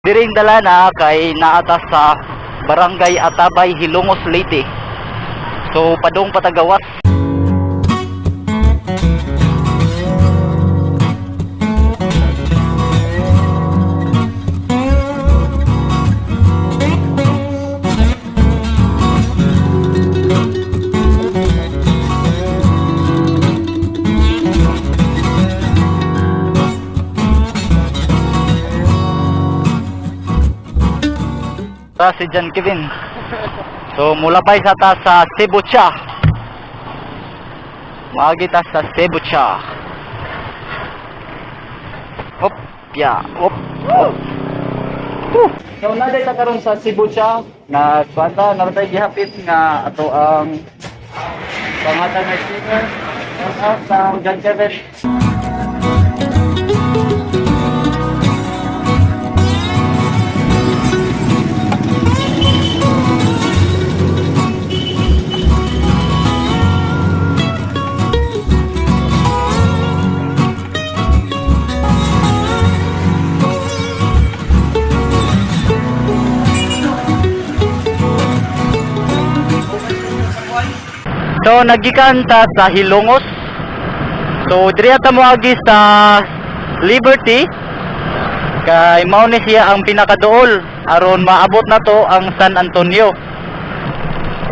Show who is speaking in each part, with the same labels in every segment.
Speaker 1: Diring dala na kay naata sa Barangay Atabay, Hilongos, Leyte. So padung patagawas. Si John Kevin. So mula pa sa ta sa Cebucha. Maagi ta sa Cebucha. Hop, ya, hop, hop. So na ta karon sa Cebucha na kwanta na tay gihapit nga ato ang pangatan ng singer sa John Kevin. So nagikan ta sa Hilongos. So diri ta moagi sa Liberty. Kay mao ni siya ang pinakaduol aron maabot na to ang San Antonio.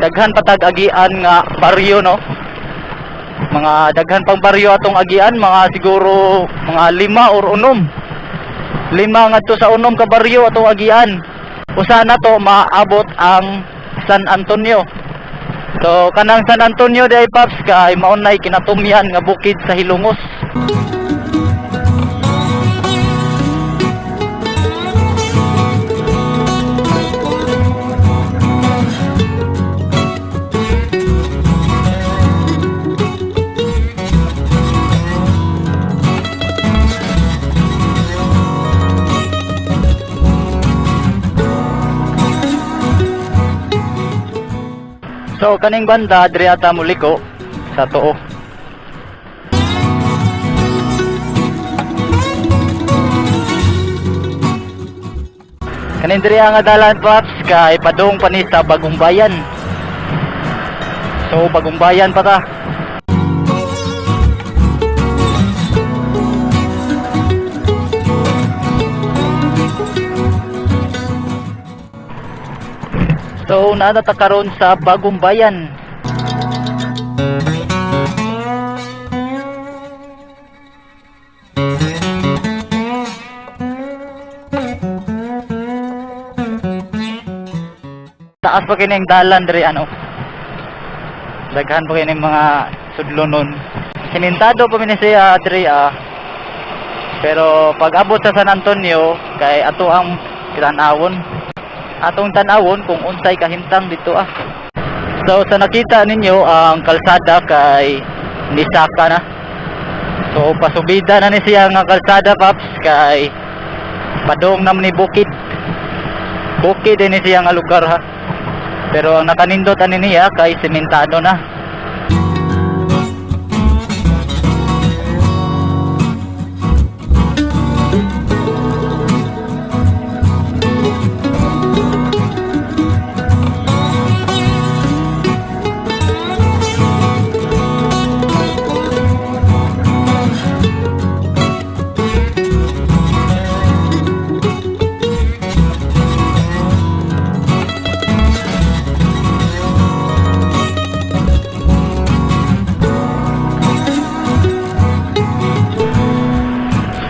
Speaker 1: Daghan patag agian nga baryo no. Mga daghan pang baryo atong agian, mga siguro mga 5 or 6. 5 ngadto sa 6 ka baryo atong agian. Usa na to maabot ang San Antonio. So kanang San Antonio day Paps kay maunay kinatumyan nga bukid sa Hilongos. So kaning banda diri ata muliko sa tuo. Kaning diri nga dalan Paps kay padung pani sa Bagong Bayan. So Bagong Bayan pa ta. So naadata karon sa Bagong Bayan. Taas pa kining dalan diri ano. Daghan pa kining mga sudlonon. Sinintado pa mi siya diri Pero pag abot sa San Antonio kay ato ang kitanawon. Atong tanawon kung unsay kahimtang dito So sa nakita ninyo ang kalsada kay nisaka na. So pasubida na ni siya nga kalsada Paps kay padong nam ni bukid. Bukid din ni siya nga lugar Pero ang nakanindot ani niya kay sementado na.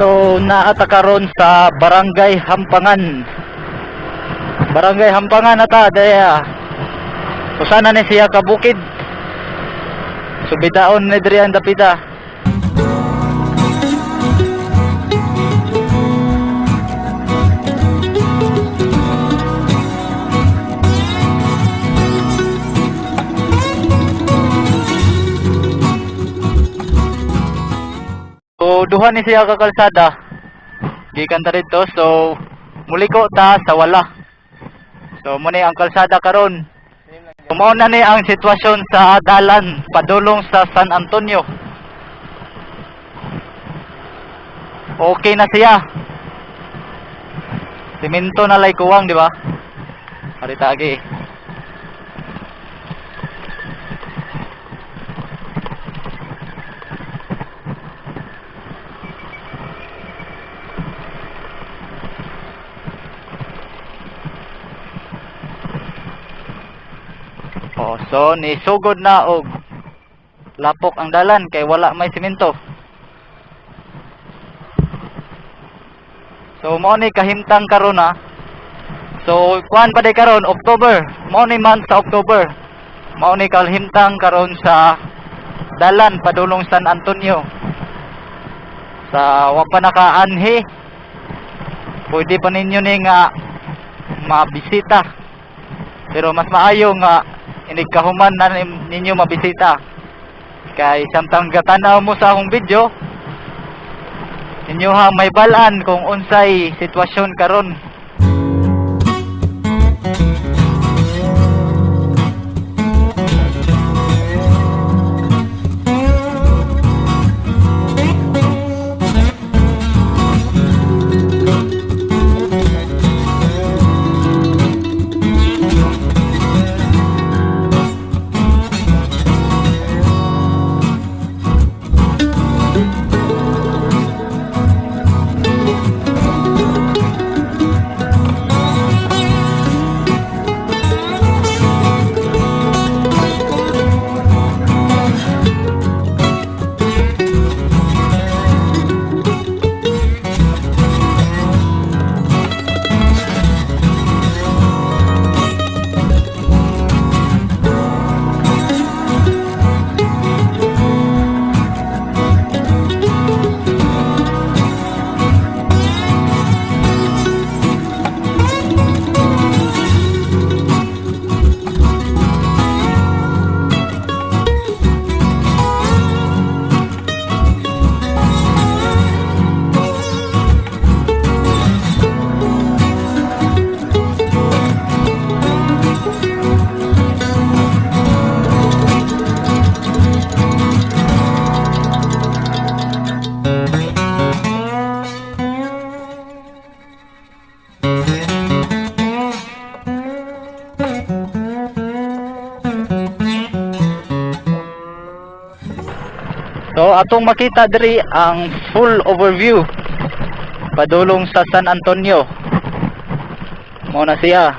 Speaker 1: So naata karon sa Barangay Hampangan. Barangay Hampangan ata daya. So sana ni siya ka bukid. Subidaon ni diri ang dapita. So duha ni siya ka kalsada. Gikan ta dito so muliko ta sa wala. So mo ni ang kalsada karon. Mao na ni ang sitwasyon sa dalan padulong sa San Antonio. Okay na siya. Simento na lay kuwang, di ba? Harita agi. Oh, so nisugod na og lapok ang dalan kay wala may simento. So mao ni kahimtang karon na. So kuan pa day karon October, mao ni month sa October. Mao ni kahimtang karon sa dalan padulong San Antonio. Sa wa pa nakaanhi. Pwede pa ninyo ni nga mabisita. Pero mas maayo nga inigkahuman na ninyo mabisita. Kay samtang gatanaw mo sa akong video, inyo ha may balaan kung unsay sitwasyon karon. So atong makita diri ang full overview padulong sa San Antonio. Mao na siya.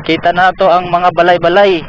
Speaker 1: Kita na to ang mga balay-balay